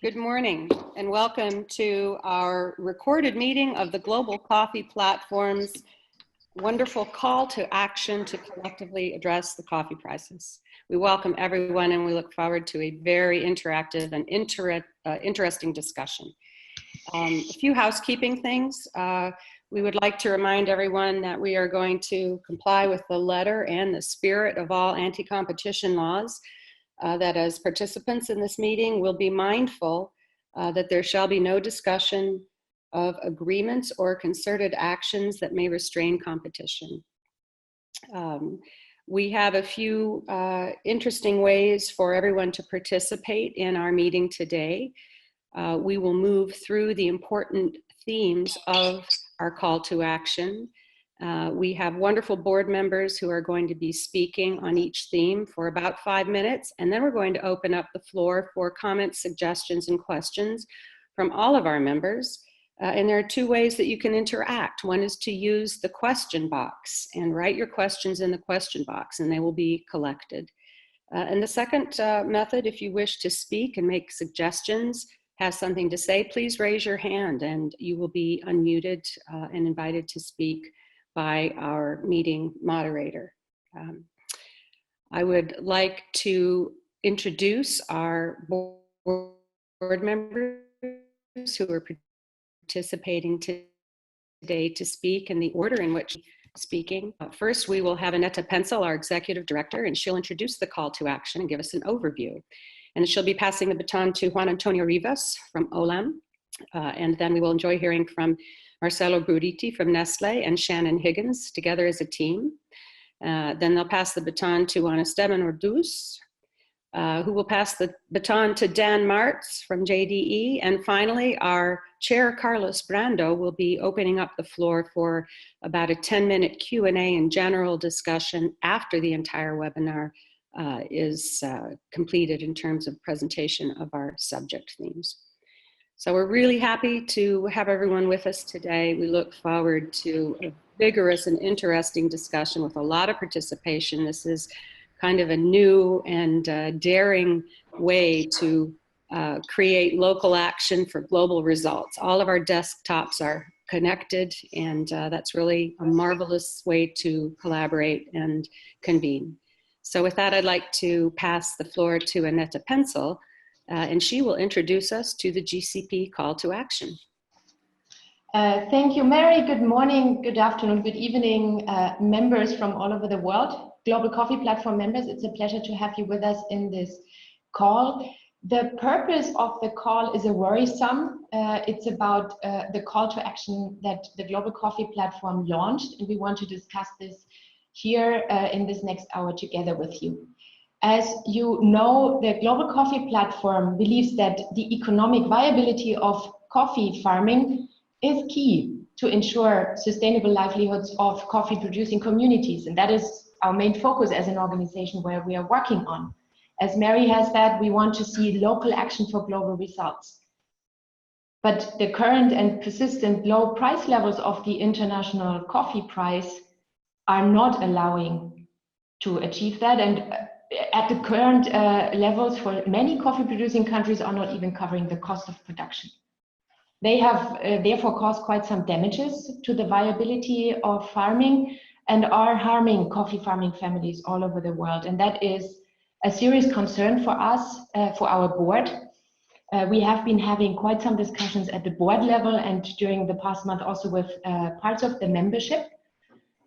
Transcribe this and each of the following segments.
Good morning and welcome to our recorded meeting of the Global Coffee Platform's wonderful call to action to collectively address the coffee prices. We welcome everyone and we look forward to a very interactive and interesting discussion. A few housekeeping things. We would like to remind everyone that we are going to comply with the letter and the spirit of all anti-competition laws. That as participants in this meeting will be mindful that there shall be no discussion of agreements or concerted actions that may restrain competition. We have a few interesting ways for everyone to participate in our meeting today. We will move through the important themes of our call to action. We have wonderful board members who are going to be speaking on each theme for about 5 minutes, and then we're going to open up the floor for comments, suggestions, and questions from all of our members. And there are two ways that you can interact. One is to use the question box and write your questions in the question box, and they will be collected. And the second method, if you wish to speak and make suggestions, have something to say, please raise your hand and you will be unmuted and invited to speak by our meeting moderator. I would like to introduce our board members who are participating today to speak in the order in which speaking. First, we will have Annette Pencil, our executive director, and she'll introduce the call to action and give us an overview. And she'll be passing the baton to Juan Antonio Rivas from OLAM. And then we will enjoy hearing from Marcelo Bruditi from Nestle and Shannon Higgins together as a team. Then they'll pass the baton to Ana Esteban Orduz, who will pass the baton to Dan Martz from JDE. And finally, our chair, Carlos Brando, will be opening up the floor for about a 10-minute Q&A and general discussion after the entire webinar is completed in terms of presentation of our subject themes. So we're really happy to have everyone with us today. We look forward to a vigorous and interesting discussion with a lot of participation. This is kind of a new and daring way to create local action for global results. All of our desktops are connected, and that's really a marvelous way to collaborate and convene. So with that, I'd like to pass the floor to Annette Pencil, and she will introduce us to the GCP call to action. Thank you, Mary. Good morning, good afternoon, good evening, members from all over the world, Global Coffee Platform members. It's a pleasure to have you with us in this call. The purpose of the call is a worrisome. It's about the call to action that the Global Coffee Platform launched, and we want to discuss this here in this next hour together with you. As you know, the Global Coffee Platform believes that the economic viability of coffee farming is key to ensure sustainable livelihoods of coffee producing communities. And that is our main focus as an organization where we are working on. As Mary has said, we want to see local action for global results. But the current and persistent low price levels of the international coffee price are not allowing to achieve that. And at the current levels for many coffee producing countries are not even covering the cost of production. They have therefore caused quite some damages to the viability of farming and are harming coffee farming families all over the world. And that is a serious concern for us, for our board. We have been having quite some discussions at the board level and during the past month also with parts of the membership.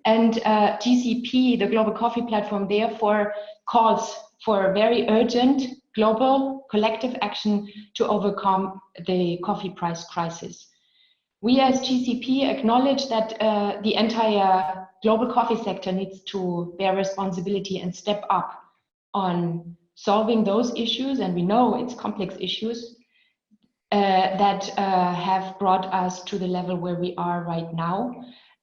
And GCP, the Global Coffee Platform, therefore calls for very urgent global collective action to overcome the coffee price crisis. We as GCP acknowledge that the entire global coffee sector needs to bear responsibility and step up on solving those issues, and we know it's complex issues that have brought us to the level where we are right now,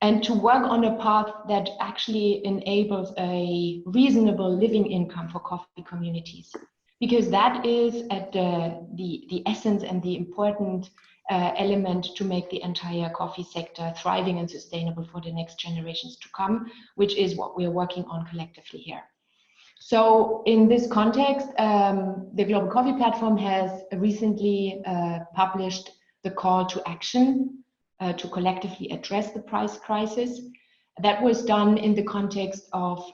and to work on a path that actually enables a reasonable living income for coffee communities. Because that is at the essence and the important element to make the entire coffee sector thriving and sustainable for the next generations to come, which is what we're working on collectively here. So in this context, the Global Coffee Platform has recently published the call to action to collectively address the price crisis. That was done in the context of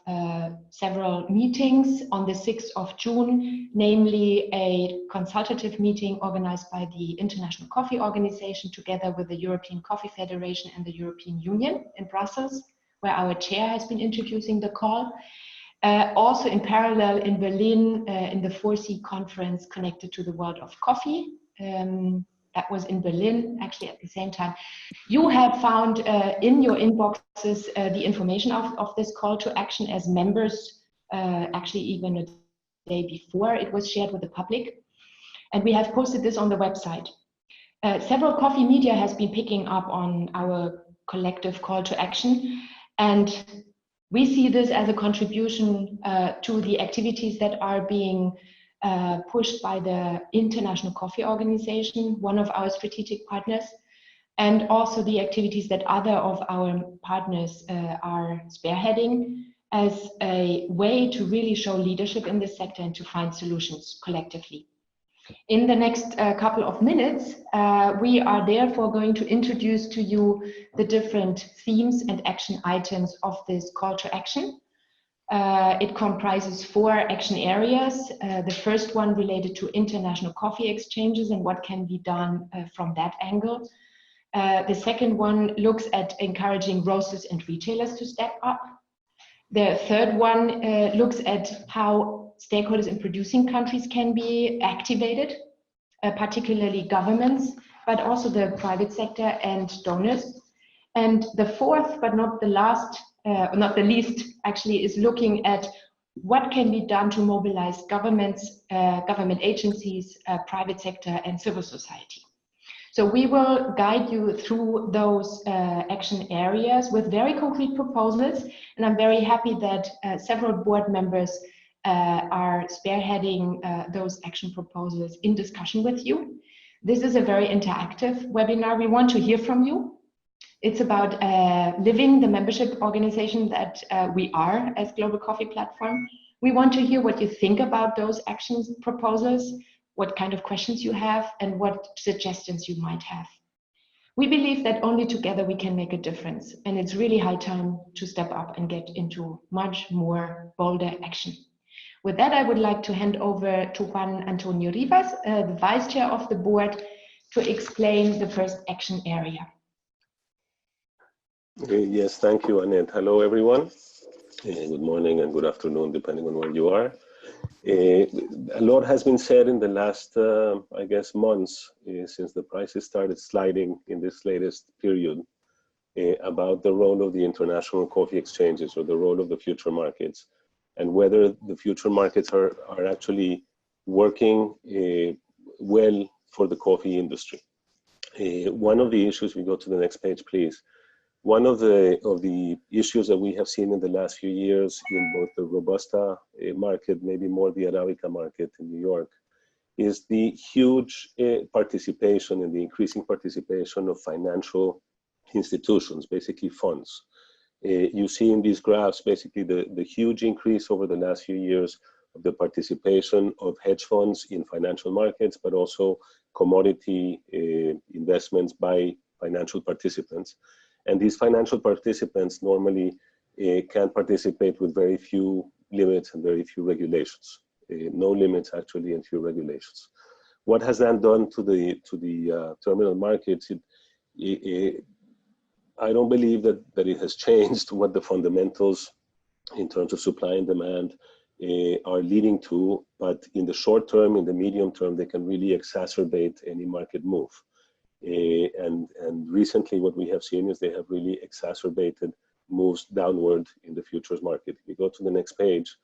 several meetings on the 6th of June, namely a consultative meeting organized by the International Coffee Organization together with the European Coffee Federation and the European Union in Brussels, where our chair has been introducing the call. Also in parallel in Berlin, in the 4C conference connected to the world of coffee. That was in Berlin, actually at the same time. You have found in your inboxes the information of this call to action as members, actually even a day before it was shared with the public. And we have posted this on the website. Several coffee media has been picking up on our collective call to action. And we see this as a contribution to the activities that are being pushed by the International Coffee Organization, one of our strategic partners, and also the activities that other of our partners are spearheading as a way to really show leadership in this sector and to find solutions collectively. In the next couple of minutes, we are therefore going to introduce to you the different themes and action items of this call to action. It comprises 4 action areas. The first one related to international coffee exchanges and what can be done from that angle. The second one looks at encouraging roasters and retailers to step up. The third one looks at how stakeholders in producing countries can be activated, particularly governments, but also the private sector and donors. And the fourth, but not the last, not the least, actually, is looking at what can be done to mobilize governments, government agencies, private sector, and civil society. So we will guide you through those action areas with very concrete proposals. And I'm very happy that several board members are spearheading those action proposals in discussion with you. This is a very interactive webinar. We want to hear from you. It's about living the membership organization that we are as Global Coffee Platform. We want to hear what you think about those action proposals, what kind of questions you have, and what suggestions you might have. We believe that only together we can make a difference, and it's really high time to step up and get into much more bolder action. With that, I would like to hand over to Juan Antonio Rivas, the Vice Chair of the Board, to explain the first action area. Yes, thank you, Annette. Hello, everyone. Good morning and good afternoon, depending on where you are. A lot has been said in the last, I guess, months since the prices started sliding in this latest period about the role of the international coffee exchanges or the role of the future markets and whether the future markets are actually working well for the coffee industry. One of the issues, we go to the next page, please. One of the issues that we have seen in the last few years in both the Robusta market, maybe more the Arabica market in New York, is the huge participation and the increasing participation of financial institutions, basically funds. You see in these graphs basically the huge increase over the last few years of the participation of hedge funds in financial markets, but also commodity investments by financial participants. And these financial participants normally can participate with very few limits and very few regulations. No limits actually and few regulations. What has that done to the terminal markets? I don't believe that it has changed what the fundamentals in terms of supply and demand are leading to, but in the short term, in the medium term, they can really exacerbate any market move. And recently what we have seen is they have really exacerbated moves downward in the futures market. If you go to the next page,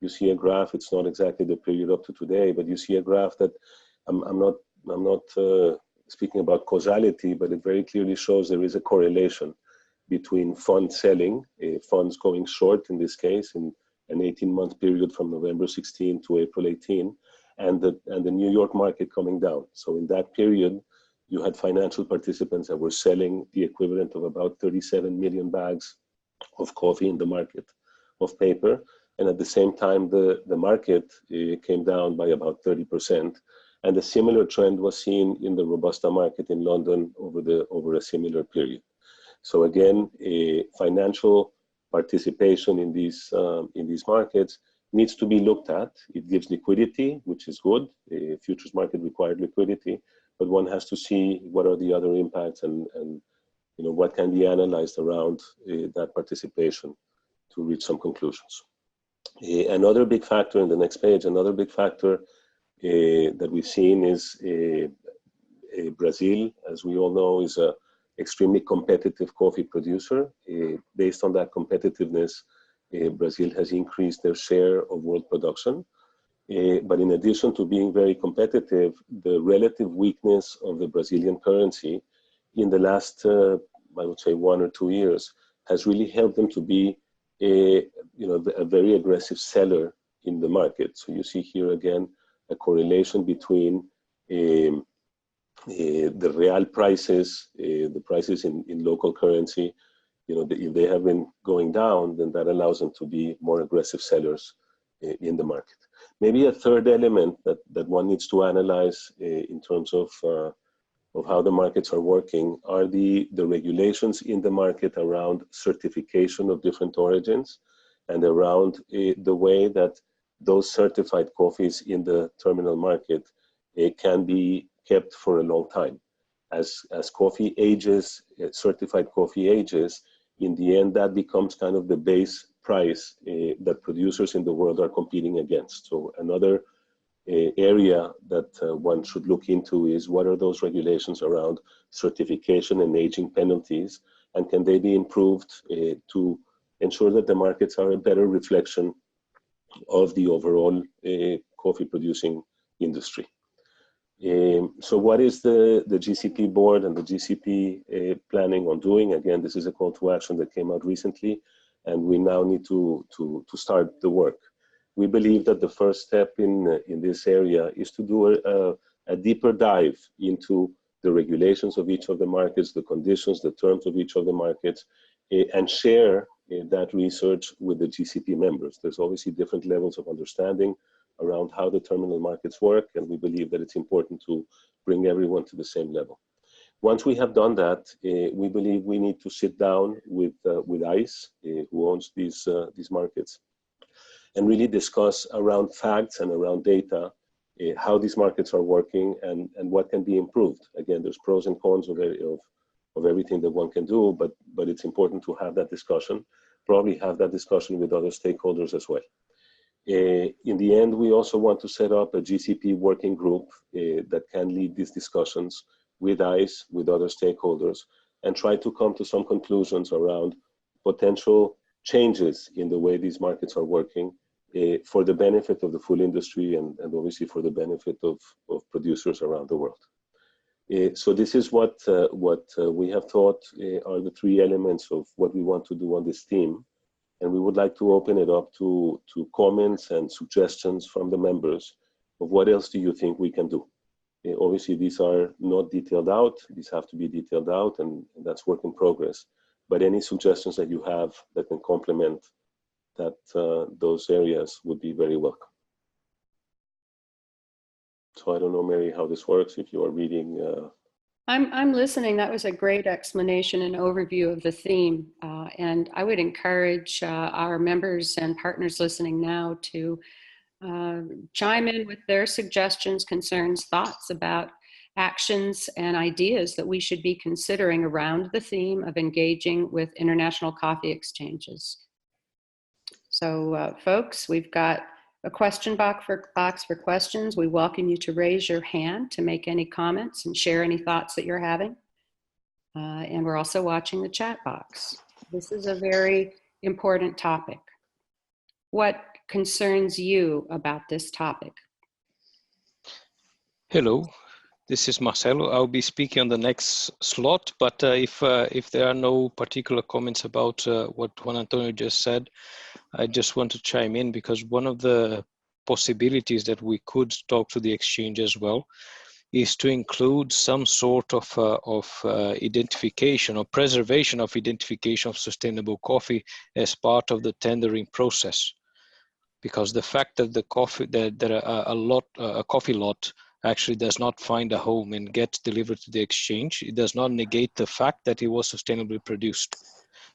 you see a graph. It's not exactly the period up to today, but you see a graph that I'm not speaking about causality, but it very clearly shows there is a correlation between fund selling, funds going short in this case, in an 18-month period from November 16 to April 18, and the New York market coming down. So in that period, you had financial participants that were selling the equivalent of about 37 million bags of coffee in the market of paper. and at the same time the market came down by about 30%. And a similar trend was seen in the Robusta market in London over a similar period. So again, financial participation in these markets needs to be looked at. It gives liquidity, which is good. Futures market required liquidity, but one has to see what are the other impacts and what can be analyzed around that participation to reach some conclusions. Another big factor in the next page, another big factor that we've seen is Brazil, as we all know, is a extremely competitive coffee producer. Based on that competitiveness, Brazil has increased their share of world production. But in addition to being very competitive, the relative weakness of the Brazilian currency in the last, I would say, 1 or 2 years has really helped them to be a very aggressive seller in the market. So you see here again a correlation between the real prices, the prices in local currency. If they have been going down, then that allows them to be more aggressive sellers in the market. Maybe a third element that one needs to analyze in terms of how the markets are working are the regulations in the market around certification of different origins and around the way that those certified coffees in the terminal market can be kept for a long time. As coffee ages, certified coffee ages, in the end that becomes kind of the base price that producers in the world are competing against. So another area that one should look into is what are those regulations around certification and aging penalties, and can they be improved to ensure that the markets are a better reflection of the overall coffee producing industry. So what is the GCP board and the GCP planning on doing? Again, this is a call to action that came out recently, and we now need to start the work. We believe that the first step in this area is to do a deeper dive into the regulations of each of the markets, the conditions, the terms of each of the markets, and share that research with the GCP members. There's obviously different levels of understanding around how the terminal markets work, and we believe that it's important to bring everyone to the same level. Once we have done that, we believe we need to sit down with ICE, who owns these markets, and really discuss around facts and around data how these markets are working and what can be improved. Again, there's pros and cons of everything that one can do, but it's important to have that discussion, probably have that discussion with other stakeholders as well. In the end, we also want to set up a GCP working group that can lead these discussions with ICE, with other stakeholders, and try to come to some conclusions around potential changes in the way these markets are working for the benefit of the full industry and obviously for the benefit of producers around the world. So this is what we have thought are the 3 elements of what we want to do on this theme. And we would like to open it up to comments and suggestions from the members of what else do you think we can do. Obviously, these are not detailed out. These have to be detailed out, and that's work in progress. But any suggestions that you have that can complement that those areas would be very welcome. So I don't know, Mary, how this works, if you are reading. I'm listening. That was a great explanation and overview of the theme. And I would encourage our members and partners listening now to chime in with their suggestions, concerns, thoughts about actions and ideas that we should be considering around the theme of engaging with international coffee exchanges. So folks, we've got a question box for questions. We welcome you to raise your hand to make any comments and share any thoughts that you're having. And we're also watching the chat box. This is a very important topic. What concerns you about this topic? Hello, this is Marcelo. I'll be speaking on the next slot, but if there are no particular comments about what Juan Antonio just said, I just want to chime in, because one of the possibilities that we could talk to the exchange as well is to include some sort of identification or preservation of identification of sustainable coffee as part of the tendering process. because the fact that the coffee, a coffee lot actually does not find a home and gets delivered to the exchange, it does not negate the fact that it was sustainably produced.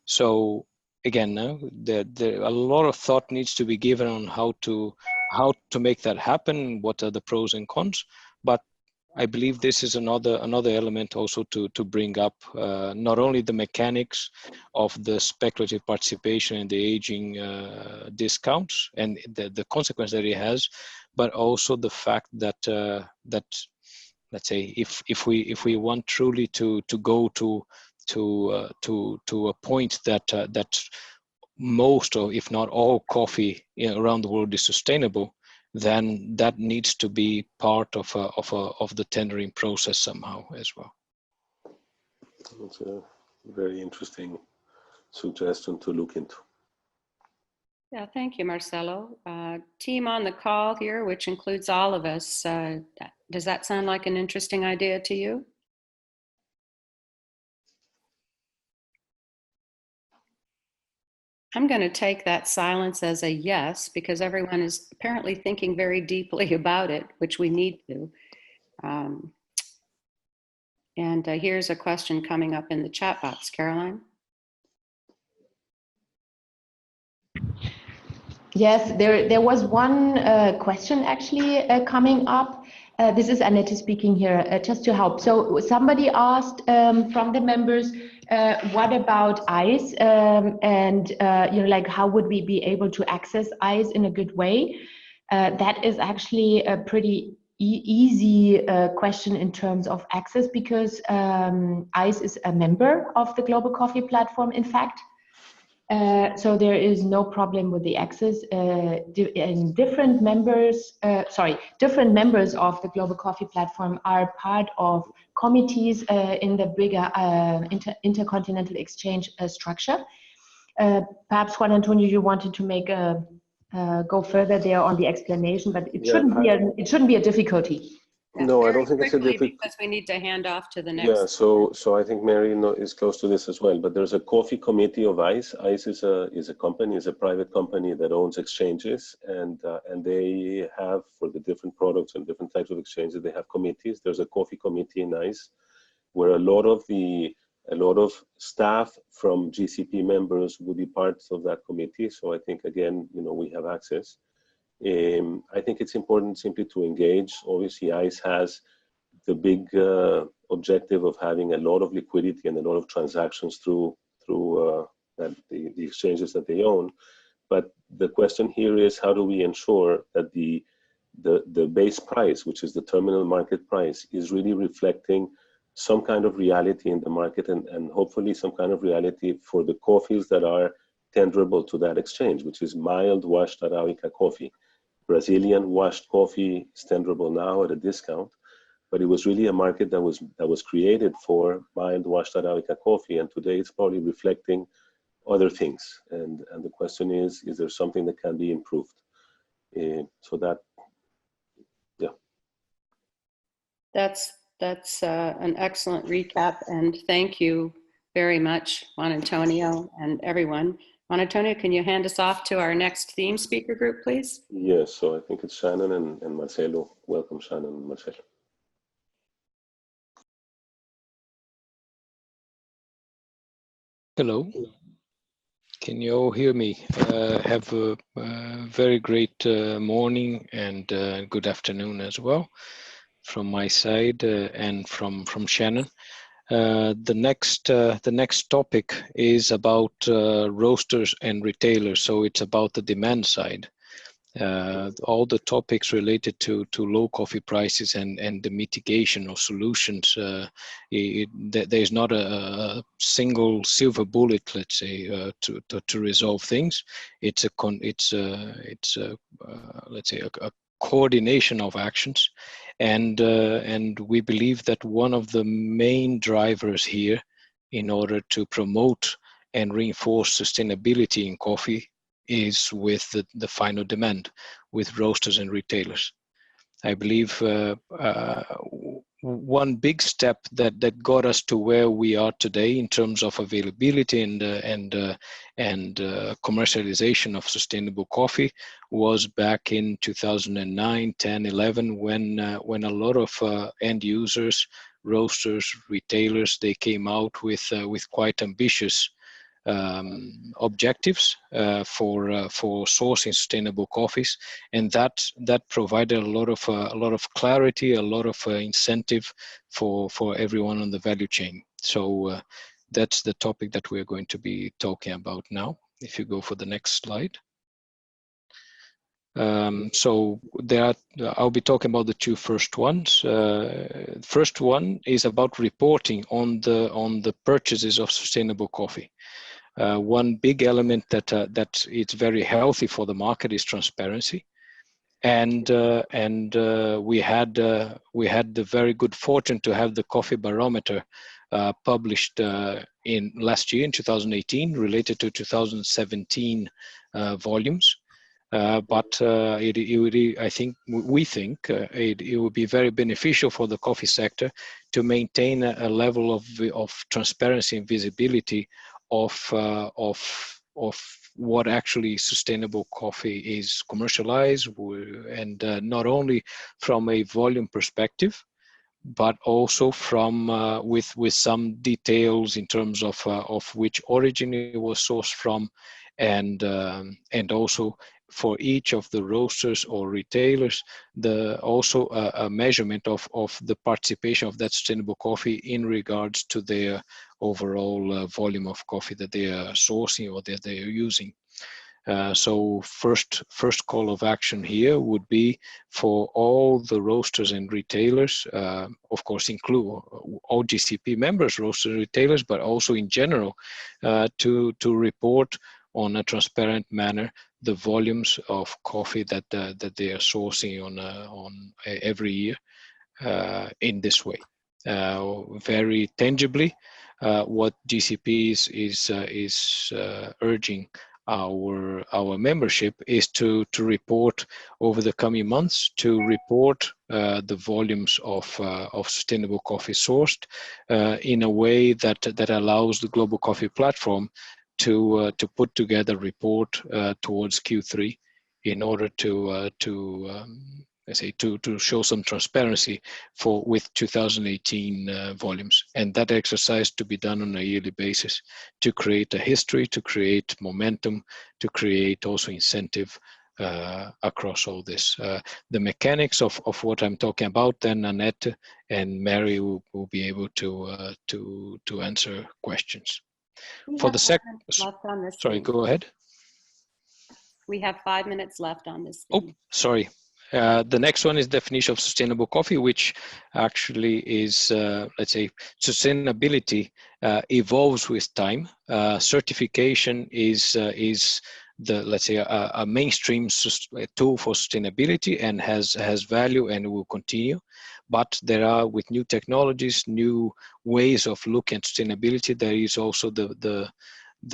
So again, a lot of thought needs to be given on how to make that happen, what are the pros and cons. But I believe this is another element also to bring up, not only the mechanics of the speculative participation in the aging discounts and the consequence that it has, but also the fact that let's say if we want truly to go to a point that most, or if not all, coffee around the world is sustainable, then that needs to be part of the tendering process somehow as well. It's a very interesting suggestion to look into. Yeah, thank you, Marcelo. Team on the call here, which includes all of us, does that sound like an interesting idea to you? I'm going to take that silence as a yes, because everyone is apparently thinking very deeply about it, which we need to. And here's a question coming up in the chat box. Caroline? Yes, there was one question actually coming up. This is Annette speaking here, just to help. So somebody asked from the members, what about ICE? And like, how would we be able to access ICE in a good way? That is actually a pretty easy question in terms of access, because ICE is a member of the Global Coffee Platform, in fact. So there is no problem with the access. And different members of the Global Coffee Platform are part of committees in the bigger intercontinental exchange structure. Perhaps Juan Antonio, you wanted to make go further there on the explanation, but it shouldn't be a difficulty. No, I don't think it's a difficult, because we need to hand off to the next. Yeah, so I think Mary is close to this as well. But there's a coffee committee of ICE. ICE is a company, is a private company that owns exchanges, and they have, for the different products and different types of exchanges, they have committees. There's a coffee committee in ICE where a lot of staff from GCP members would be part of that committee. So I think, again, we have access. I think it's important simply to engage. Obviously, ICE has the big objective of having a lot of liquidity and a lot of transactions through the exchanges that they own. But the question here is, how do we ensure that the base price, which is the terminal market price, is really reflecting some kind of reality in the market, and hopefully some kind of reality for the coffees that are tenderable to that exchange, which is mild washed Arabica coffee. Brazilian washed coffee is tenderable now at a discount, but it was really a market that was created for mild washed Arabica coffee, and today it's probably reflecting other things. And the question is there something that can be improved? So that, yeah. That's an excellent recap, and thank you very much, Juan Antonio and everyone. Juan Antonio, can you hand us off to our next theme speaker group, please? Yes, so I think it's Shannon and Marcelo. Welcome, Shannon and Marcelo. Hello. Can you all hear me? Have a very great morning and good afternoon as well from my side and from Shannon. The next topic is about roasters and retailers, so it's about the demand side. All the topics related to low coffee prices and the mitigation of solutions. There's not a single silver bullet, let's say, to resolve things. It's let's say a coordination of actions, and we believe that one of the main drivers here in order to promote and reinforce sustainability in coffee is with the final demand, with roasters and retailers. I believe one big step that got us to where we are today in terms of availability and commercialization of sustainable coffee was back in 2009, 10, 11, when a lot of end users, roasters, retailers, they came out with quite ambitious objectives for sourcing sustainable coffees, and that provided a lot of clarity, a lot of incentive for everyone on the value chain. So that's the topic that we're going to be talking about now. If you go for the next slide. So I'll be talking about the two first ones. First one is about reporting on the purchases of sustainable coffee. One big element that it's very healthy for the market is transparency, and we had the very good fortune to have the coffee barometer published in last year in 2018, related to 2017 volumes. But I think we think it would be very beneficial for the coffee sector to maintain a level of transparency and visibility of what actually sustainable coffee is commercialized, and not only from a volume perspective, but also from with some details in terms of which origin it was sourced from, and also for each of the roasters or retailers, also a measurement of the participation of that sustainable coffee in regards to their overall volume of coffee that they are sourcing or that they are using. So first call of action here would be for all the roasters and retailers, of course include all GCP members, roasters and retailers, but also in general to report on a transparent manner the volumes of coffee that they are sourcing on every year in this way. Very tangibly, what GCP is urging our membership is to report over the coming months, to report the volumes of sustainable coffee sourced in a way that allows the Global Coffee Platform to put together a report towards Q3 in order to show some transparency with 2018 volumes, and that exercise to be done on a yearly basis to create a history, to create momentum, to create also incentive across all this. The mechanics of what I'm talking about, then Annette and Mary will be able to answer questions. For the second, sorry, go ahead. We have 5 minutes left on this. Oh, sorry. The next one is definition of sustainable coffee, which actually is, let's say, sustainability evolves with time. Certification is the, let's say, a mainstream tool for sustainability and has value and will continue. But there are, with new technologies, new ways of looking at sustainability, there is also the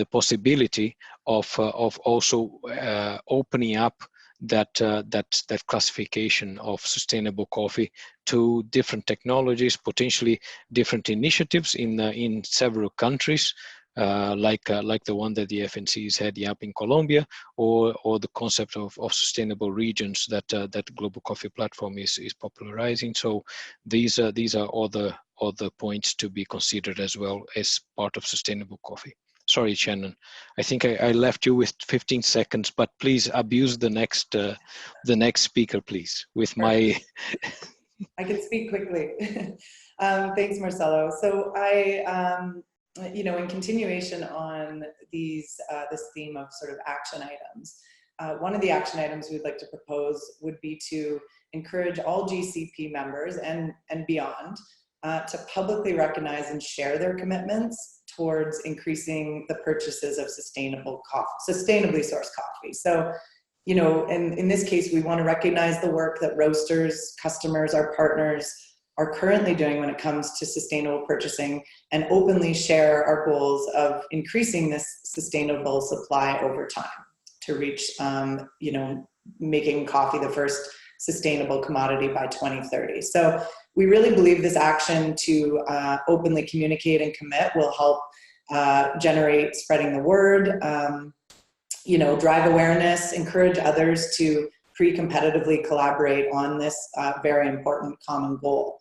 possibility of also opening up that classification of sustainable coffee to different technologies, potentially different initiatives in several countries, like the one that the FNC is heading up in Colombia, or the concept of sustainable regions that Global Coffee Platform is popularizing. So these are all the points to be considered as well as part of sustainable coffee. Sorry, Shannon. I think I left you with 15 seconds, but please abuse the next speaker, please. With my, I can speak quickly. Thanks, Marcelo. So in continuation on this theme of sort of action items, one of the action items we'd like to propose would be to encourage all GCP members and beyond to publicly recognize and share their commitments towards increasing the purchases of sustainably sourced coffee. So, in this case, we want to recognize the work that roasters, customers, our partners are currently doing when it comes to sustainable purchasing, and openly share our goals of increasing this sustainable supply over time to reach, making coffee the first sustainable commodity by 2030. So we really believe this action to openly communicate and commit will help generate spreading the word, drive awareness, encourage others to pre-competitively collaborate on this very important common goal.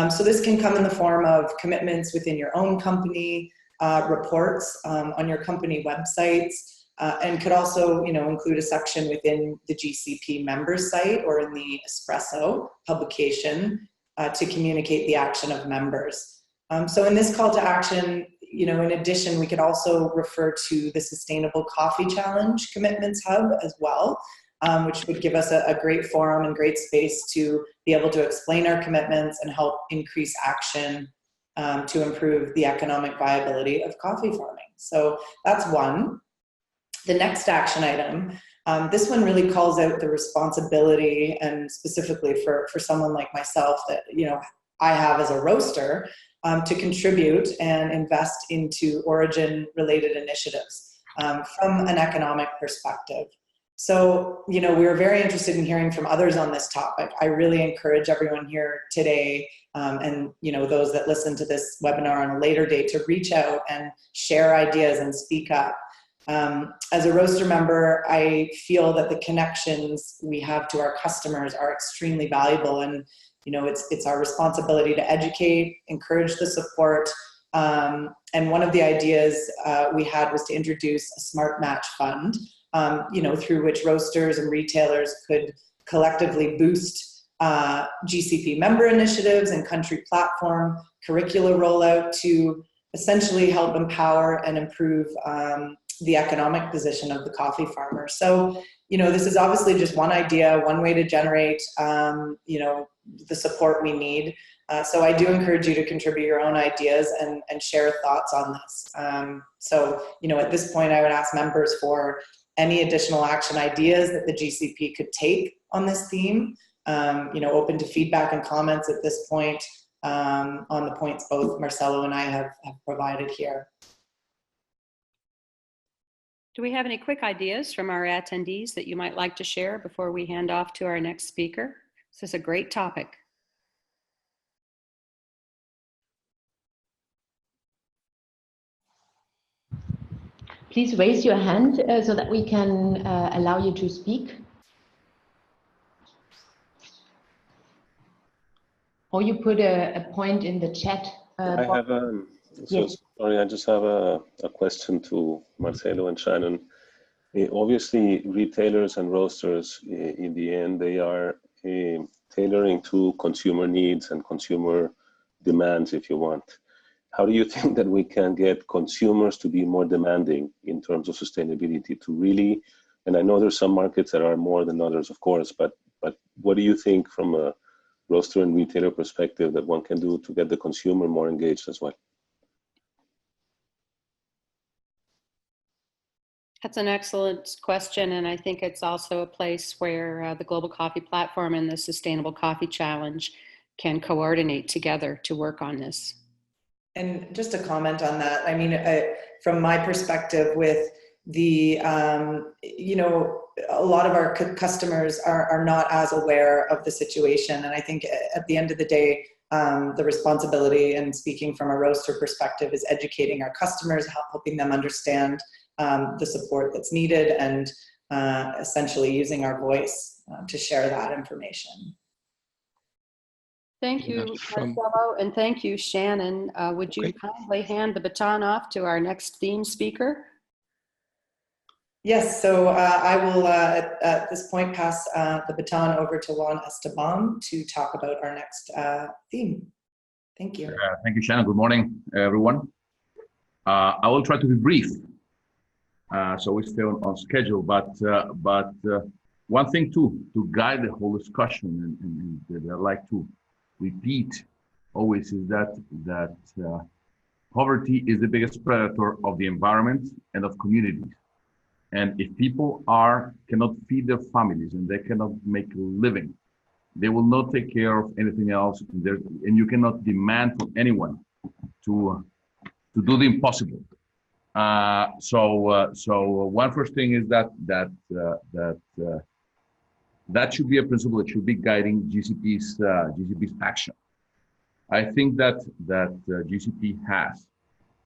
So this can come in the form of commitments within your own company, reports on your company websites, and could also, include a section within the GCP member site or in the Espresso publication to communicate the action of members. So in this call to action, in addition, we could also refer to the Sustainable Coffee Challenge Commitments Hub as well, which would give us a great forum and great space to be able to explain our commitments and help increase action to improve the economic viability of coffee farming. So that's one. The next action item, this one really calls out the responsibility, and specifically for someone like myself that, I have as a roaster, to contribute and invest into origin-related initiatives from an economic perspective. So, we're very interested in hearing from others on this topic. I really encourage everyone here today and, those that listen to this webinar on a later date to reach out and share ideas and speak up. As a roaster member, I feel that the connections we have to our customers are extremely valuable, and it's our responsibility to educate, encourage the support, and one of the ideas we had was to introduce a smart match fund, through which roasters and retailers could collectively boost GCP member initiatives and country platform curricula rollout to essentially help empower and improve the economic position of the coffee farmer. So, this is obviously just one idea, one way to generate, the support we need. So I do encourage you to contribute your own ideas and share thoughts on this. So, at this point, I would ask members for any additional action ideas that the GCP could take on this theme, open to feedback and comments at this point on the points both Marcelo and I have provided here. Do we have any quick ideas from our attendees that you might like to share before we hand off to our next speaker? This is a great topic. Please raise your hand so that we can allow you to speak. Or you put a point in the chat. I have yes. Sorry, I just have a question to Marcelo and Shannon. Obviously, retailers and roasters, in the end, they are tailoring to consumer needs and consumer demands, if you want. How do you think that we can get consumers to be more demanding in terms of sustainability to really, and I know there's some markets that are more than others, of course, but what do you think from a roaster and retailer perspective that one can do to get the consumer more engaged as well? That's an excellent question, and I think it's also a place where the Global Coffee Platform and the Sustainable Coffee Challenge can coordinate together to work on this. And just to comment on that, I mean, from my perspective with the, a lot of our customers are not as aware of the situation. And I think at the end of the day, the responsibility, and speaking from a roaster perspective, is educating our customers, helping them understand the support that's needed, and essentially using our voice to share that information. Thank you, Marcelo, and thank you, Shannon. Would you kindly hand the baton off to our next theme speaker? Yes, so I will at this point pass the baton over to Juan Esteban to talk about our next theme. Thank you. Thank you, Shannon. Good morning, everyone. I will try to be brief, so we stay on schedule. But one thing to guide the whole discussion, and that I like to repeat always, is that poverty is the biggest predator of the environment and of communities. And if people cannot feed their families and they cannot make a living, they will not take care of anything else. And you cannot demand from anyone to do the impossible. So one first thing is that should be a principle that should be guiding GCP's action. I think that GCP has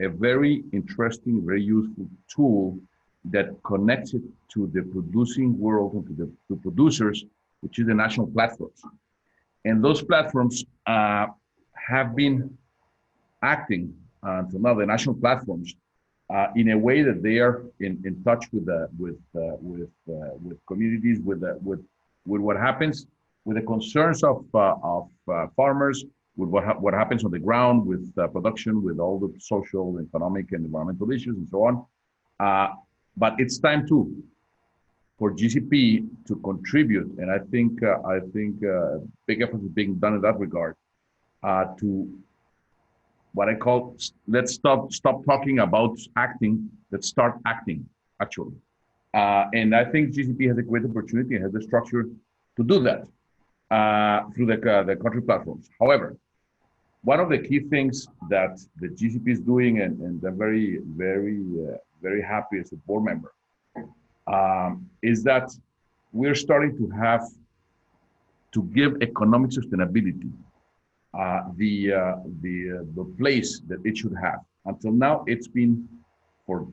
a very interesting, very useful tool that connects it to the producing world and to the producers, which is the national platforms. And those platforms have been acting until now, the national platforms, in a way that they are in touch with communities, with what happens, with the concerns of farmers, with what happens on the ground, with production, with all the social, economic, and environmental issues, and so on. But it's time for GCP to contribute, and I think big effort is being done in that regard to what I call, let's stop talking about acting, let's start acting, actually. And I think GCP has a great opportunity and has the structure to do that through the country platforms. However, one of the key things that the GCP is doing, and I'm very, very, very happy as a board member, is that we're starting to have to give economic sustainability the place that it should have. Until now, it's been for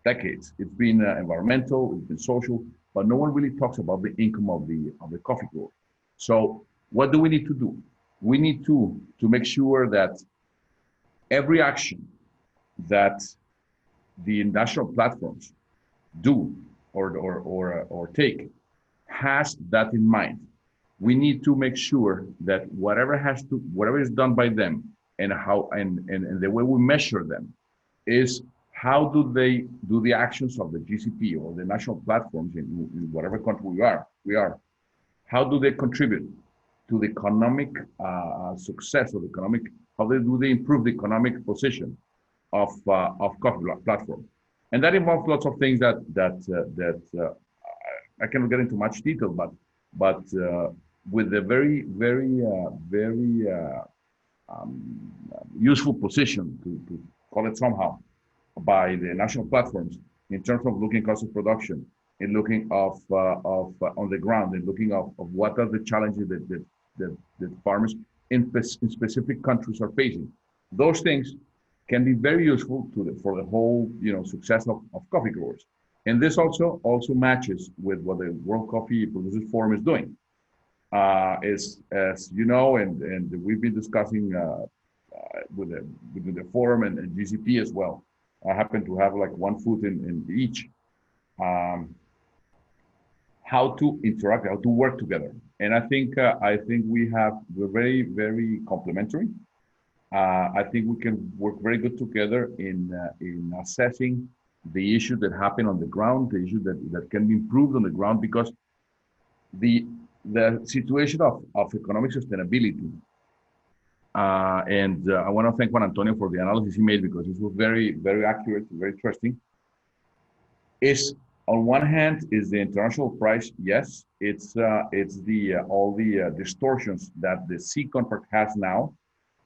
decades. It's been environmental, it's been social, but no one really talks about the income of the coffee grower. So what do we need to do? We need to make sure that every action that the national platforms do or take has that in mind. We need to make sure that whatever is done by them and how and the way we measure them is how do they do the actions of the GCP or the national platforms in whatever country we are. How do they contribute to the economic success of the economic? How do they improve the economic position of coffee platform? And that involves lots of things that I cannot get into much detail, but with a very, very, very useful position to call it somehow by the national platforms in terms of looking cost of production, in looking of on the ground, and looking of what are the challenges that farmers in specific countries are facing. Those things can be very useful for the whole success of coffee growers. And this also matches with what the World Coffee Producers Forum is doing. As you know, and we've been discussing with the forum and GCP as well. I happen to have like one foot in each. How to interact, how to work together, and I think we're very, very complementary. I think we can work very good together in assessing the issues that happen on the ground, the issues that can be improved on the ground, because the situation of economic sustainability, and I want to thank Juan Antonio for the analysis he made, because it was very, very accurate, very interesting. Is on one hand is the international price. Yes, it's all the distortions that the C contract has now,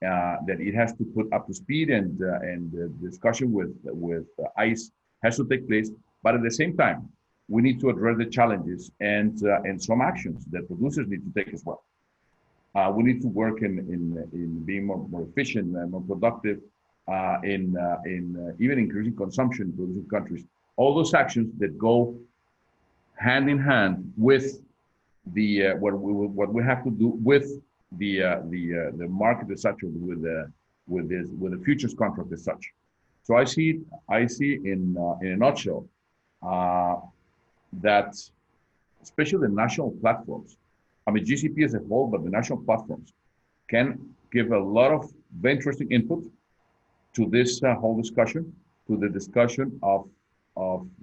that it has to put up to speed, and the discussion with ICE has to take place. But at the same time, we need to address the challenges and some actions that producers need to take as well. We need to work in being more efficient and more productive, in even increasing consumption in producing countries. All those actions that go hand in hand with the what we have to do with the market as such, with the futures contract as such. So I see in a nutshell that especially the national platforms, I mean GCP as a whole, but the national platforms can give a lot of very interesting input to this whole discussion, to the discussion of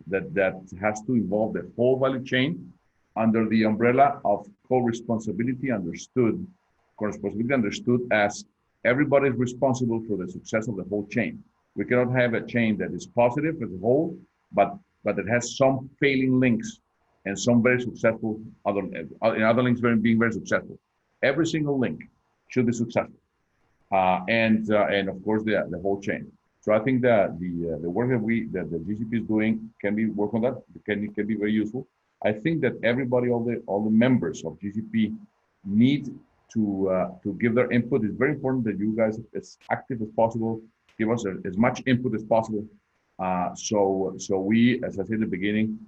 that has to involve the whole value chain under the umbrella of co-responsibility understood as everybody is responsible for the success of the whole chain. We cannot have a chain that is positive as a whole, but it has some failing links and some very successful other links being very successful. Every single link should be successful, and of course the whole chain. So I think that the work that the GCP is doing can be work on that. Can be very useful. I think that everybody, all the members of GCP, need to give their input. It's very important that you guys, as active as possible, give us as much input as possible. So we, as I said in the beginning,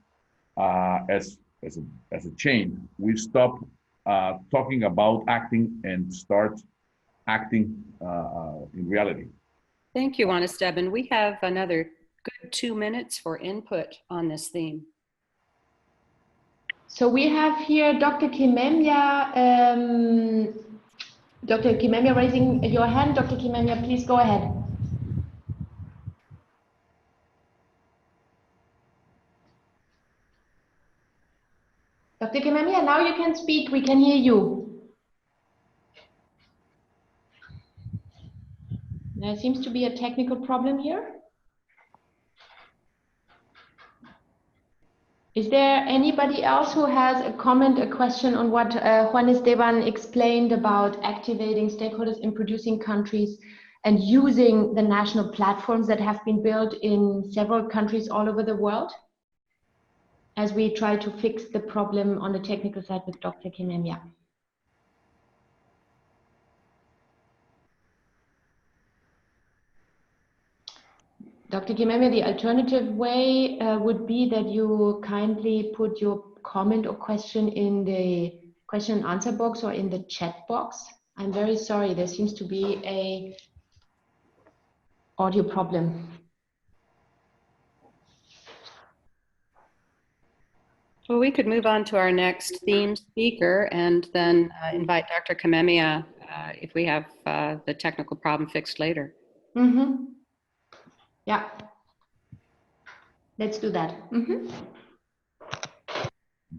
as a chain, we stop talking about acting and start acting in reality. Thank you, Juan Esteban. We have another good 2 minutes for input on this theme. So we have here Dr. Kimemia. Dr. Kimemia raising your hand. Dr. Kimemia, please go ahead. Dr. Kimemia, now you can speak. We can hear you. There seems to be a technical problem here. Is there anybody else who has a comment, a question on what Juan Esteban explained about activating stakeholders in producing countries and using the national platforms that have been built in several countries all over the world, as we try to fix the problem on the technical side with Dr. Kimemia? Dr. Kimemia, the alternative way would be that you kindly put your comment or question in the question and answer box or in the chat box. I'm very sorry, there seems to be a audio problem. Well, we could move on to our next theme speaker and then invite Dr. Kimemia if we have the technical problem fixed later. Mm-hmm. Yeah, let's do that. Mm-hmm.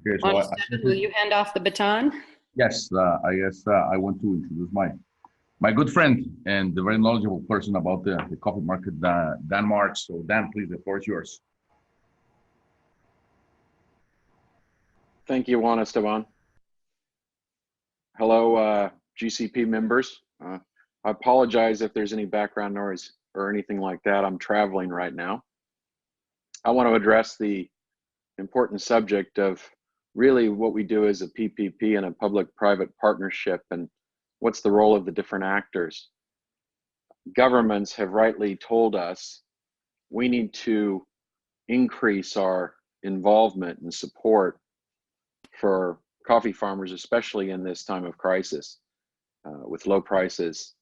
Okay, so will you hand off the baton? yes, I guess I want to introduce my good friend and the very knowledgeable person about the coffee market, Dan Marks. So Dan, please, the floor is yours. Thank you, Juan Esteban. Hello, GCP members. I apologize if there's any background noise or anything like that. I'm traveling right now. I want to address the important subject of really what we do as a PPP and a public-private partnership, and what's the role of the different actors. Governments have rightly told us we need to increase our involvement and support for coffee farmers, especially in this time of crisis, with low prices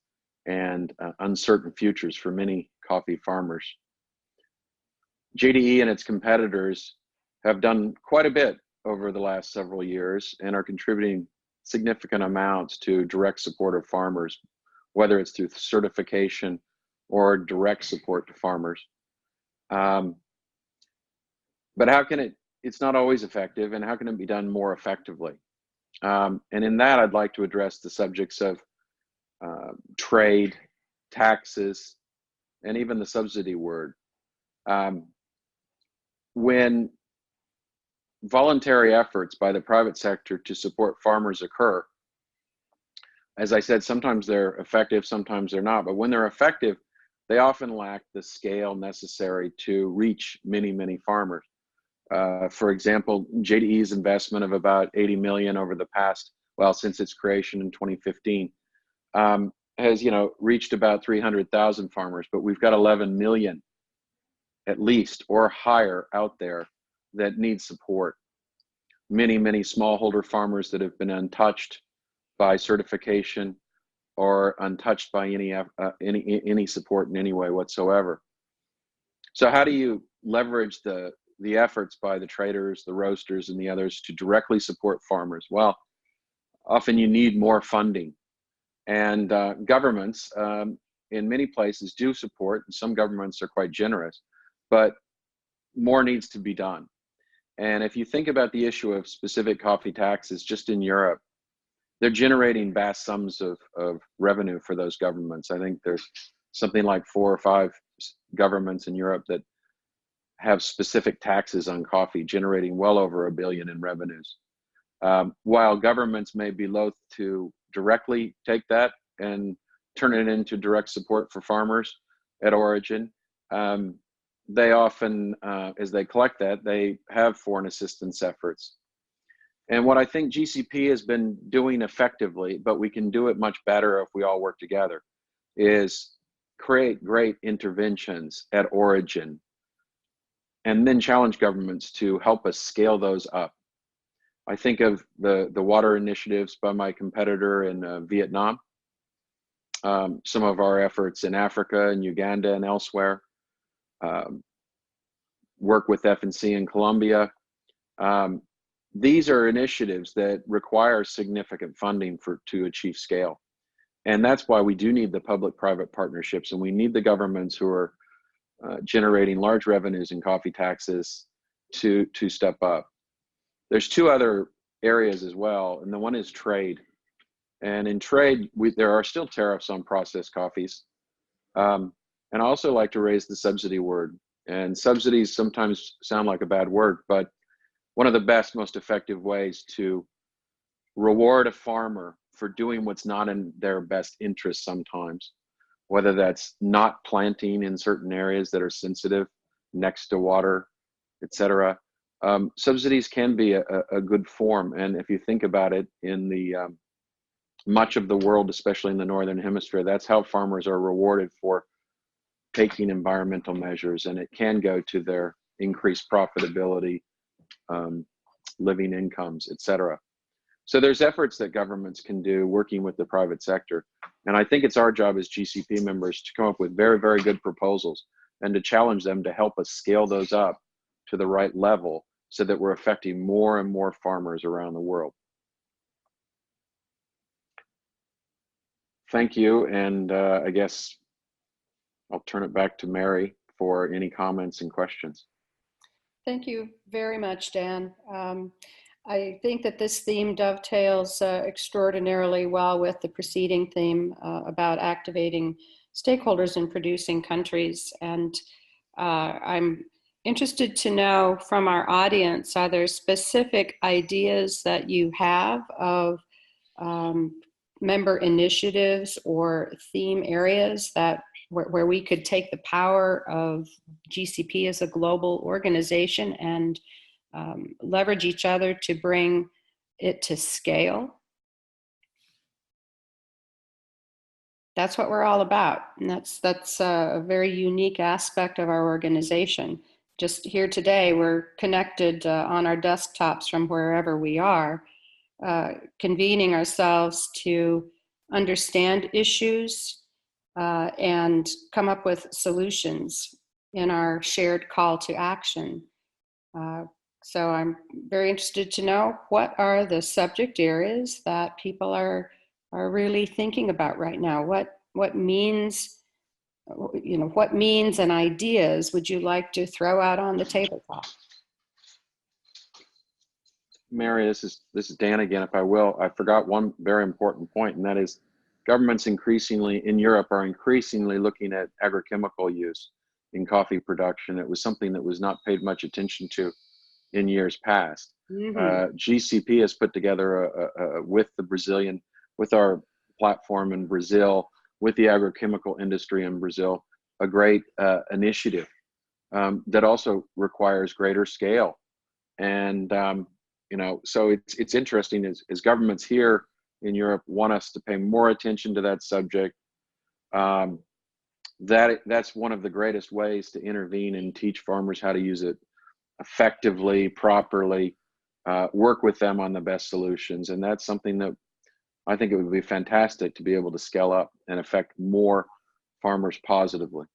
and uncertain futures for many coffee farmers. JDE and its competitors have done quite a bit over the last several years and are contributing significant amounts to direct support of farmers, whether it's through certification or direct support to farmers. But how can it's not always effective, and how can it be done more effectively? And in that, I'd like to address the subjects of trade, taxes, and even the subsidy word. When voluntary efforts by the private sector to support farmers occur, as I said, sometimes they're effective, sometimes they're not, but when they're effective, they often lack the scale necessary to reach many, many farmers. For example, JDE's investment of about 80 million over the past, well, since its creation in 2015, has, reached about 300,000 farmers, but we've got 11 million at least or higher out there that need support. Many, many smallholder farmers that have been untouched by certification or untouched by any support in any way whatsoever. So how do you leverage the efforts by the traders, the roasters, and the others to directly support farmers? Well, often you need more funding. And governments in many places do support, and some governments are quite generous, but more needs to be done. And if you think about the issue of specific coffee taxes just in Europe, they're generating vast sums of revenue for those governments. I think there's something like 4 or 5 governments in Europe that have specific taxes on coffee, generating well over $1 billion in revenues. While governments may be loath to directly take that and turn it into direct support for farmers at origin, they often, as they collect that, they have foreign assistance efforts. And what I think GCP has been doing effectively, but we can do it much better if we all work together, is create great interventions at origin and then challenge governments to help us scale those up. I think of the water initiatives by my competitor in Vietnam, some of our efforts in Africa and Uganda and elsewhere, work with FNC in Colombia. These are initiatives that require significant funding to achieve scale. And that's why we do need the public-private partnerships, and we need the governments who are generating large revenues in coffee taxes to step up. There's two other areas as well, and the one is trade. And in trade, there are still tariffs on processed coffees. And I also like to raise the subsidy word. And subsidies sometimes sound like a bad word, but one of the best, most effective ways to reward a farmer for doing what's not in their best interest sometimes, whether that's not planting in certain areas that are sensitive next to water, etc. Subsidies can be a good form. And if you think about it, in the much of the world, especially in the Northern Hemisphere, that's how farmers are rewarded for taking environmental measures, and it can go to their increased profitability, living incomes, etc. So there's efforts that governments can do working with the private sector. And I think it's our job as GCP members to come up with very, very good proposals and to challenge them to help us scale those up to the right level so that we're affecting more and more farmers around the world. Thank you. And I guess I'll turn it back to Mary for any comments and questions. Thank you very much, Dan. I think that this theme dovetails extraordinarily well with the preceding theme about activating stakeholders in producing countries. And I'm interested to know from our audience, are there specific ideas that you have of member initiatives or theme areas that where we could take the power of GCP as a global organization and leverage each other to bring it to scale? That's what we're all about. And that's a very unique aspect of our organization. Just here today, we're connected on our desktops from wherever we are, convening ourselves to understand issues and come up with solutions in our shared call to action. So I'm very interested to know, what are the subject areas that people are really thinking about right now? What means, what means and ideas would you like to throw out on the tabletop? Mary, this is Dan again, if I will. I forgot one very important point, and that is governments increasingly in Europe are increasingly looking at agrochemical use in coffee production. It was something that was not paid much attention to in years past. Mm-hmm. GCP has put together with our platform in Brazil, with the agrochemical industry in Brazil, a great initiative that also requires greater scale. And so it's interesting as governments here in Europe want us to pay more attention to that subject. That's one of the greatest ways to intervene and teach farmers how to use it effectively, properly, work with them on the best solutions. And that's something that I think it would be fantastic to be able to scale up and affect more farmers positively.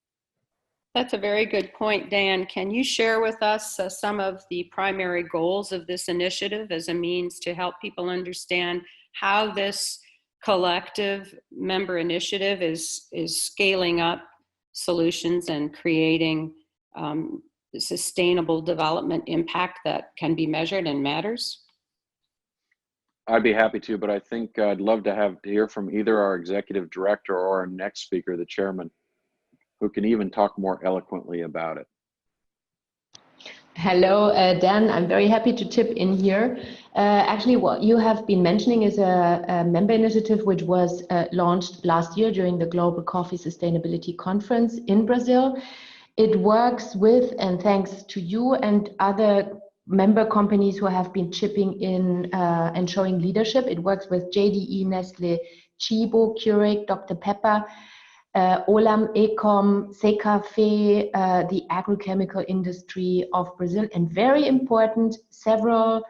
That's a very good point, Dan. Can you share with us some of the primary goals of this initiative as a means to help people understand how this collective member initiative is scaling up solutions and creating sustainable development impact that can be measured and matters? I'd be happy to, but I think I'd love to hear from either our executive director or our next speaker, the chairman, who can even talk more eloquently about it. Hello, Dan. I'm very happy to tip in here. Actually, what you have been mentioning is a member initiative which was launched last year during the Global Coffee Sustainability Conference in Brazil. It works with, and thanks to you and other member companies who have been chipping in and showing leadership. It works with JDE, Nestle, Chibo, Keurig, Dr. Pepper, Olam, Ecom, Secafe, the agrochemical industry of Brazil, and very important, several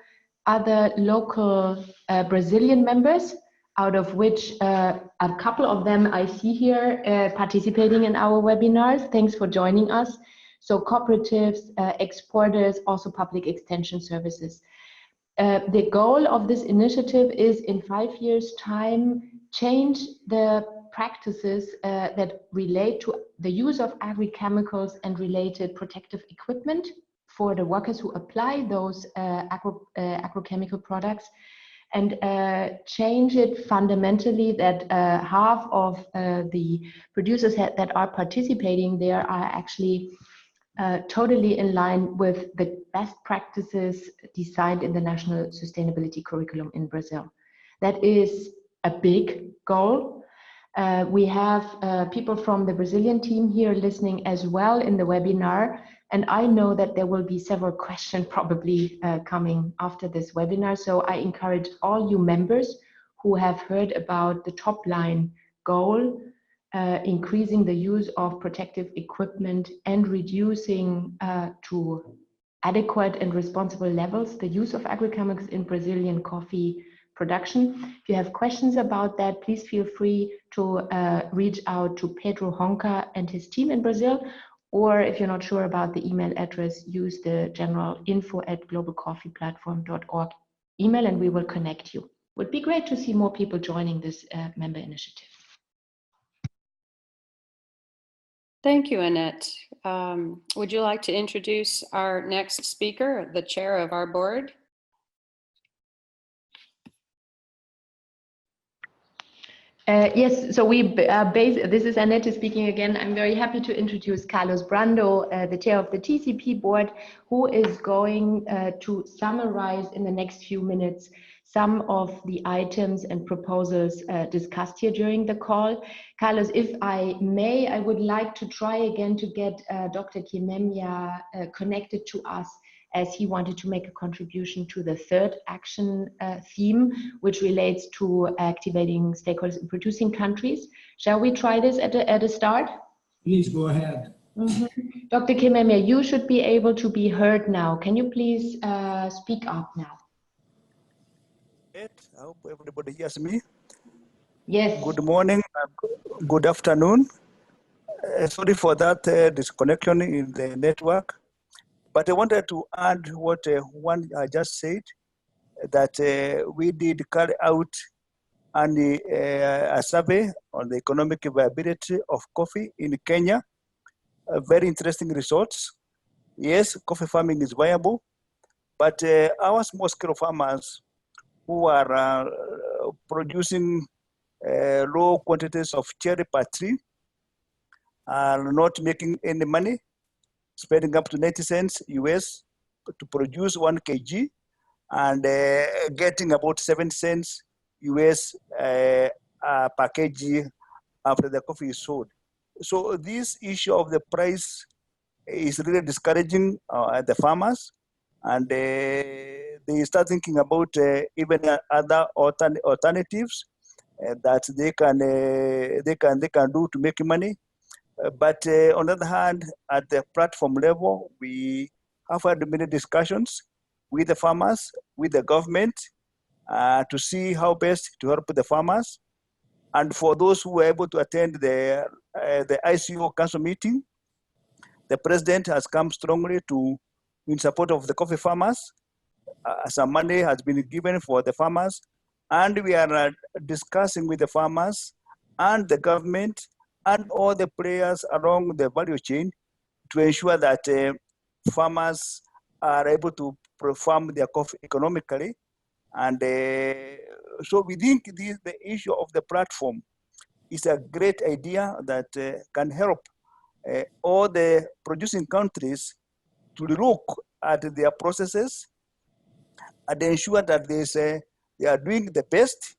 other local Brazilian members, out of which a couple of them I see here participating in our webinars. Thanks for joining us. So cooperatives, exporters, also public extension services. The goal of this initiative is in 5 years' time, change the practices that relate to the use of agrochemicals and related protective equipment for the workers who apply those agrochemical products, and change it fundamentally that half of the producers that are participating there are actually totally in line with the best practices designed in the National Sustainability Curriculum in Brazil. That is a big goal. We have people from the Brazilian team here listening as well in the webinar, and I know that there will be several questions probably coming after this webinar. So I encourage all you members who have heard about the top line goal, increasing the use of protective equipment and reducing to adequate and responsible levels the use of agrochemicals in Brazilian coffee production. If you have questions about that, please feel free to reach out to Pedro Honka and his team in Brazil, or if you're not sure about the email address, use the general info@globalcoffeeplatform.org email and we will connect you. Would be great to see more people joining this member initiative. Thank you, Annette. Would you like to introduce our next speaker, the chair of our board? Yes, so this is Annette speaking again. I'm very happy to introduce Carlos Brando, the chair of the TCP board, who is going to summarize in the next few minutes some of the items and proposals discussed here during the call. Carlos, if I may, I would like to try again to get Dr. Kimemia connected to us, as he wanted to make a contribution to the third action theme, which relates to activating stakeholders in producing countries. Shall we try this at a start? Please go ahead. Dr. Kimemia, you should be able to be heard now. Can you please speak up now? I hope everybody hears me. Yes. Good morning, good afternoon. Sorry for that disconnection in the network. But I wanted to add what one I just said, that we did carry out a survey on the economic viability of coffee in Kenya. Very interesting results. Yes, coffee farming is viable, but our small-scale farmers who are producing low quantities of cherry per tree are not making any money, spending up to 90 cents US to produce 1 kg and getting about 7 cents US per kg after the coffee is sold. So this issue of the price is really discouraging the farmers, and they start thinking about even other alternatives that they can do to make money. But on the other hand, at the platform level, we have had many discussions with the farmers, with the government, to see how best to help the farmers. And for those who were able to attend the ICO council meeting, the president has come strongly in support of the coffee farmers. Some money has been given for the farmers, and we are discussing with the farmers and the government and all the players along the value chain to ensure that farmers are able to farm their coffee economically. And so we think the issue of the platform is a great idea that can help all the producing countries to look at their processes and ensure that they are doing the best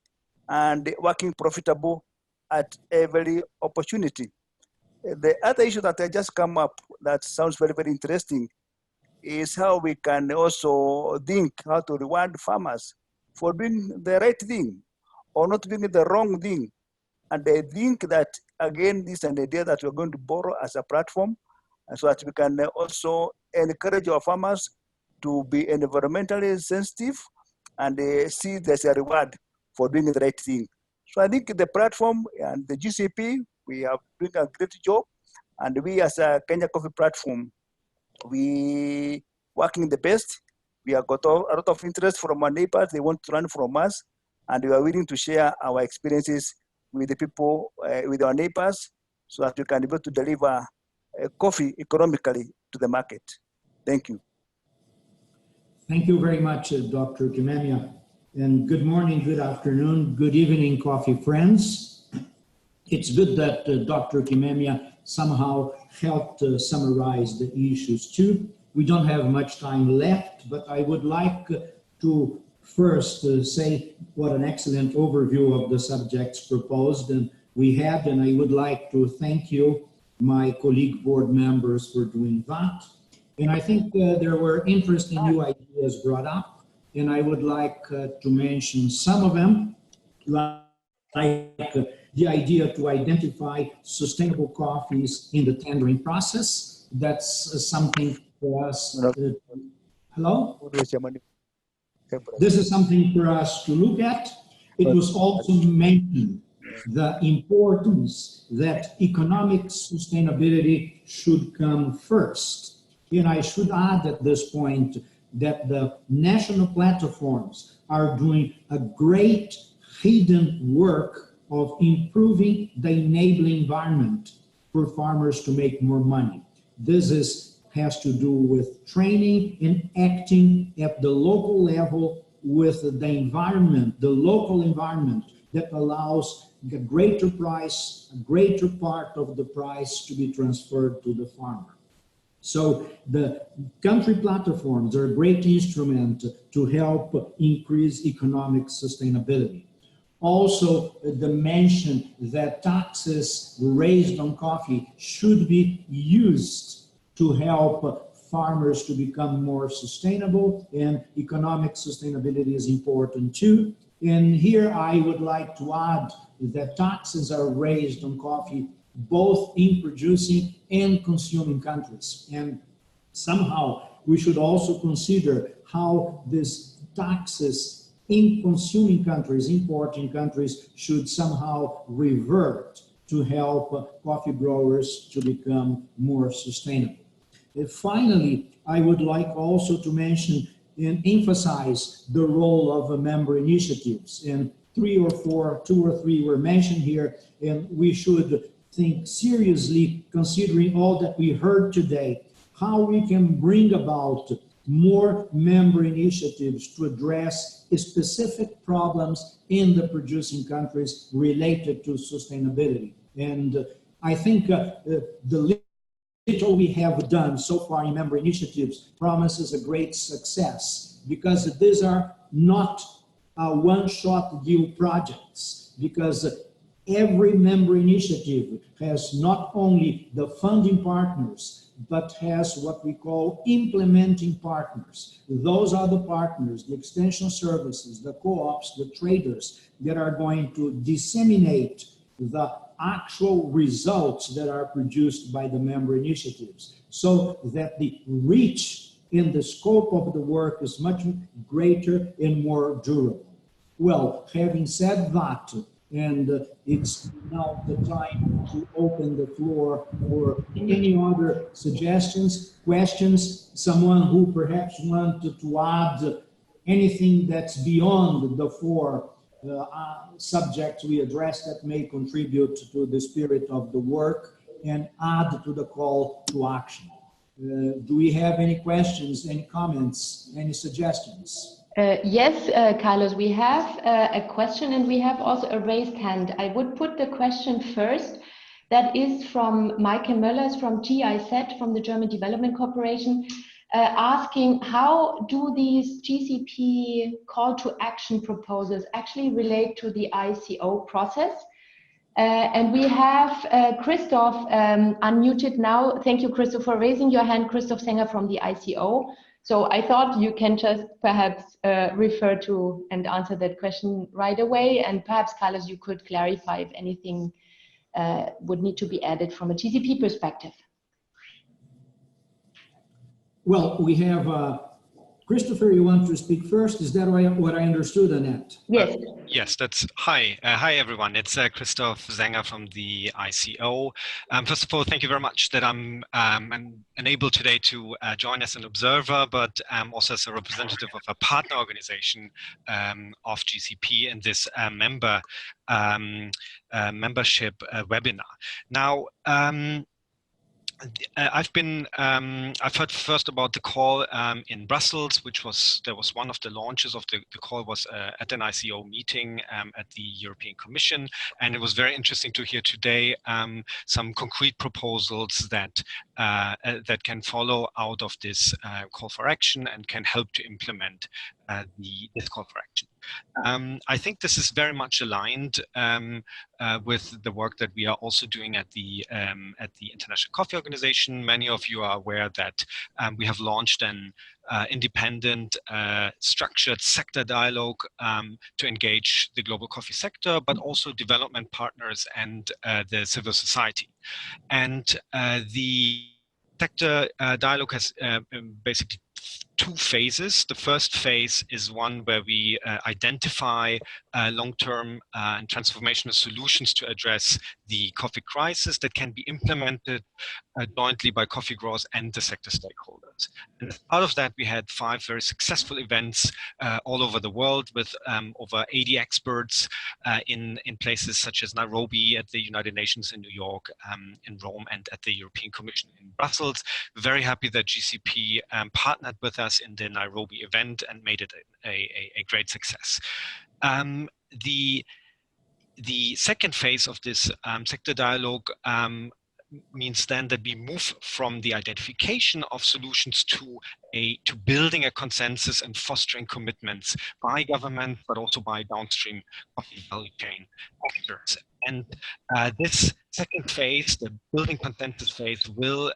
and working profitable at every opportunity. The other issue that I just come up that sounds very, very interesting is how we can also think how to reward farmers for doing the right thing or not doing the wrong thing. And I think that, again, this is an idea that we're going to borrow as a platform so that we can also encourage our farmers to be environmentally sensitive and see there's a reward for doing the right thing. So I think the platform and the GCP, we are doing a great job. And we as a Kenya Coffee Platform, we working the best. We have got a lot of interest from our neighbors. They want to learn from us. And we are willing to share our experiences with the people, with our neighbors, so that we can be able to deliver coffee economically to the market. Thank you. Thank you very much, Dr. Kimemia. And good morning, good afternoon, good evening, coffee friends. It's good that Dr. Kimemia somehow helped summarize the issues too. We don't have much time left, but I would like to first say what an excellent overview of the subjects proposed and we had, and I would like to thank you, my colleague board members, for doing that. And I think there were interesting new ideas brought up, and I would like to mention some of them, like the idea to identify sustainable coffees in the tendering process. That's something for us. Hello? This is something for us to look at. It was also mentioned the importance that economic sustainability should come first. And I should add at this point that the national platforms are doing a great hidden work of improving the enabling environment for farmers to make more money. This has to do with training and acting at the local level with the environment, the local environment that allows a greater price, a greater part of the price to be transferred to the farmer. So the country platforms are a great instrument to help increase economic sustainability. Also, the mention that taxes raised on coffee should be used to help farmers to become more sustainable, and economic sustainability is important too. And here I would like to add that taxes are raised on coffee both in producing and consuming countries. And somehow we should also consider how these taxes in consuming countries, importing countries, should somehow revert to help coffee growers to become more sustainable. And finally, I would like also to mention and emphasize the role of member initiatives. And two or three were mentioned here, and we should think seriously, considering all that we heard today, how we can bring about more member initiatives to address specific problems in the producing countries related to sustainability. And I think the little we have done so far in member initiatives promises a great success, because these are not one-shot deal projects, because every member initiative has not only the funding partners, but has what we call implementing partners. Those are the partners, the extension services, the co-ops, the traders that are going to disseminate the actual results that are produced by the member initiatives, so that the reach in the scope of the work is much greater and more durable. Well, having said that, and it's now the time to open the floor for any other suggestions, questions, someone who perhaps wanted to add anything that's beyond the four subjects we addressed that may contribute to the spirit of the work and add to the call to action. Do we have any questions, any comments, any suggestions? Yes, Carlos, we have a question, and we have also a raised hand. I would put the question first. That is from Maike Möllers from GIZ, from the German Development Corporation, asking how do these GCP call to action proposals actually relate to the ICO process? And we have Christoph unmuted now. Thank you, Christoph, for raising your hand. Christoph Sänger from the ICO. So I thought you can just perhaps refer to and answer that question right away. And perhaps, Carlos, you could clarify if anything would need to be added from a GCP perspective. Well, we have Christopher, you want to speak first? Is that what I understood, Annette? Yes. Yes, that's hi. Hi, everyone. It's Christoph Sänger from the ICO. First of all, thank you very much that I'm able today to join as an observer, but also as a representative of a partner organization of GCP in this membership webinar. Now, I've heard first about the call in Brussels, there was one of the launches of the call was at an ICO meeting at the European Commission, and it was very interesting to hear today some concrete proposals that can follow out of this call for action and can help to implement this call for action. I think this is very much aligned with the work that we are also doing at the International Coffee Organization. Many of you are aware that we have launched an independent, structured sector dialogue to engage the global coffee sector, but also development partners and the civil society. And the sector dialogue has basically two phases. The first phase is one where we identify long-term and transformational solutions to address the coffee crisis that can be implemented jointly by coffee growers and the sector stakeholders. And as part of that, we had 5 very successful events all over the world with over 80 experts in places such as Nairobi, at the United Nations in New York, in Rome, and at the European Commission in Brussels. Very happy that GCP partnered with us in the Nairobi event and made it a great success. The second phase of this sector dialogue means then that we move from the identification of solutions to building a consensus and fostering commitments by government, but also by downstream coffee value chain actors. And this second phase, the building consensus phase, will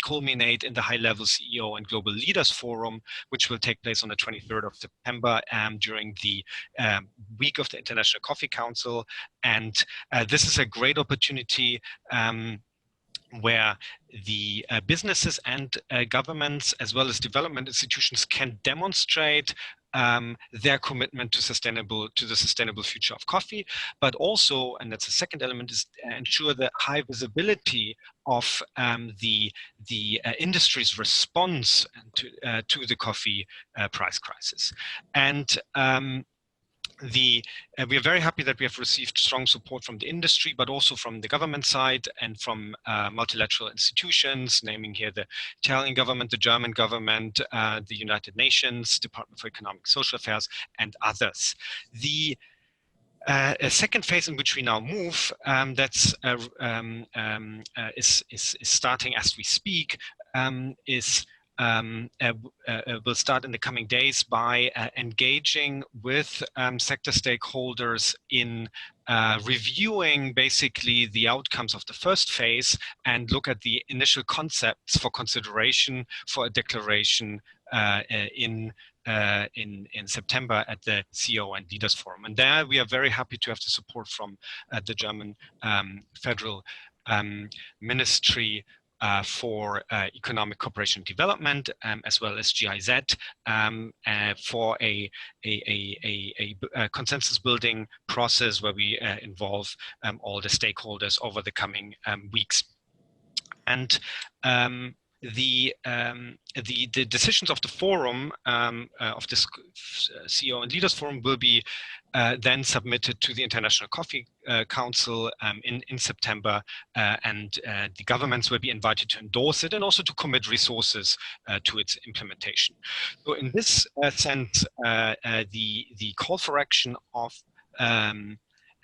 culminate in the high-level CEO and Global Leaders Forum, which will take place on the 23rd of September during the week of the International Coffee Council. And this is a great opportunity where the businesses and governments, as well as development institutions, can demonstrate their commitment to the sustainable future of coffee, but also, and that's the second element, is ensure the high visibility of the industry's response to the coffee price crisis. And we are very happy that we have received strong support from the industry, but also from the government side and from multilateral institutions, naming here the Italian government, the German government, the United Nations, Department for Economic and Social Affairs, and others. The a second phase in which we now move, that's is starting as we speak, will start in the coming days by engaging with sector stakeholders in reviewing basically the outcomes of the first phase and look at the initial concepts for consideration for a declaration in September at the CEO and Leaders Forum. And there we are very happy to have the support from the German Federal Ministry for Economic Cooperation and Development, as well as GIZ, for a consensus building process where we involve all the stakeholders over the coming weeks. And the decisions of the forum, of this CEO and Leaders Forum, will be then submitted to the International Coffee Council in September, and the governments will be invited to endorse it and also to commit resources to its implementation. So in this sense, the call for action of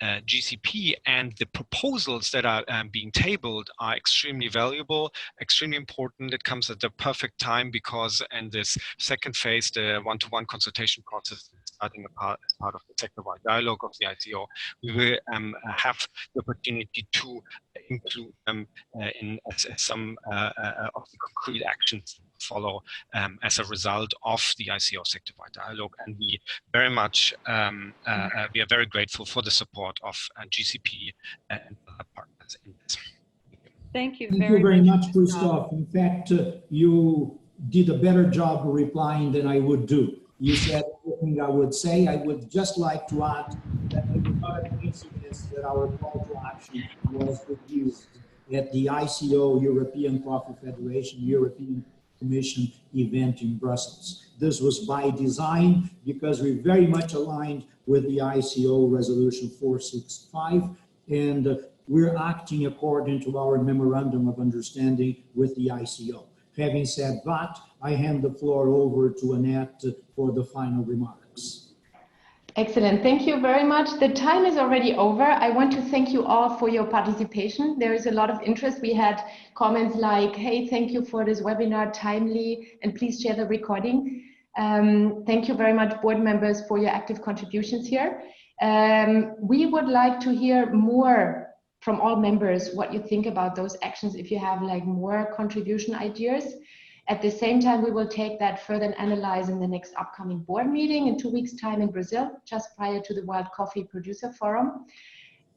GCP, and the proposals that are being tabled are extremely valuable, extremely important. It comes at the perfect time because in this second phase, the one-to-one consultation process is starting as part of the sector-wide dialogue of the ICO. We will have the opportunity to include them in some of the concrete actions follow as a result of the ICO sector-wide dialogue, and we very much we are very grateful for the support of GCP and other partners in this. Thank you very much, Christoph. In fact, you did a better job replying than I would do. You said everything I would say. I would just like to add that it was not a coincidence that our call to action was reviewed at the ICO European Coffee Federation European Commission event in Brussels. This was by design because we're very much aligned with the ICO Resolution 465, and we're acting according to our Memorandum of Understanding with the ICO. Having said that, I hand the floor over to Annette for the final remarks. Excellent. Thank you very much. The time is already over. I want to thank you all for your participation. There is a lot of interest. We had comments like, hey, thank you for this webinar, timely, and please share the recording. Thank you very much, board members, for your active contributions here. We would like to hear more from all members what you think about those actions, if you have like more contribution ideas. At the same time, we will take that further and analyze in the next upcoming board meeting in 2 weeks' time in Brazil, just prior to the World Coffee Producer Forum.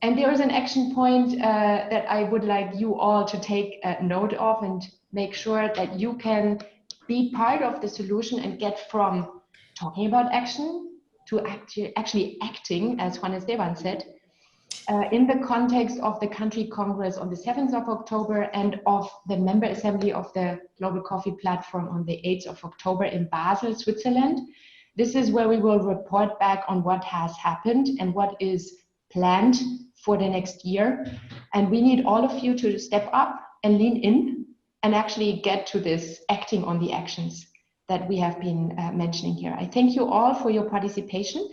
And there is an action point that I would like you all to take note of and make sure that you can be part of the solution and get from talking about action to actually acting, as Juan Esteban said, in the context of the country congress on the 7th of October and of the member assembly of the Global Coffee Platform on the 8th of October in Basel, Switzerland. This is where we will report back on what has happened and what is planned for the next year. And we need all of you to step up and lean in and actually get to this acting on the actions that we have been mentioning here. I thank you all for your participation.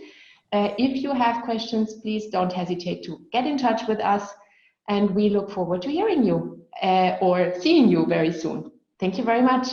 If you have questions, please don't hesitate to get in touch with us, and we look forward to hearing you or seeing you very soon. Thank you very much.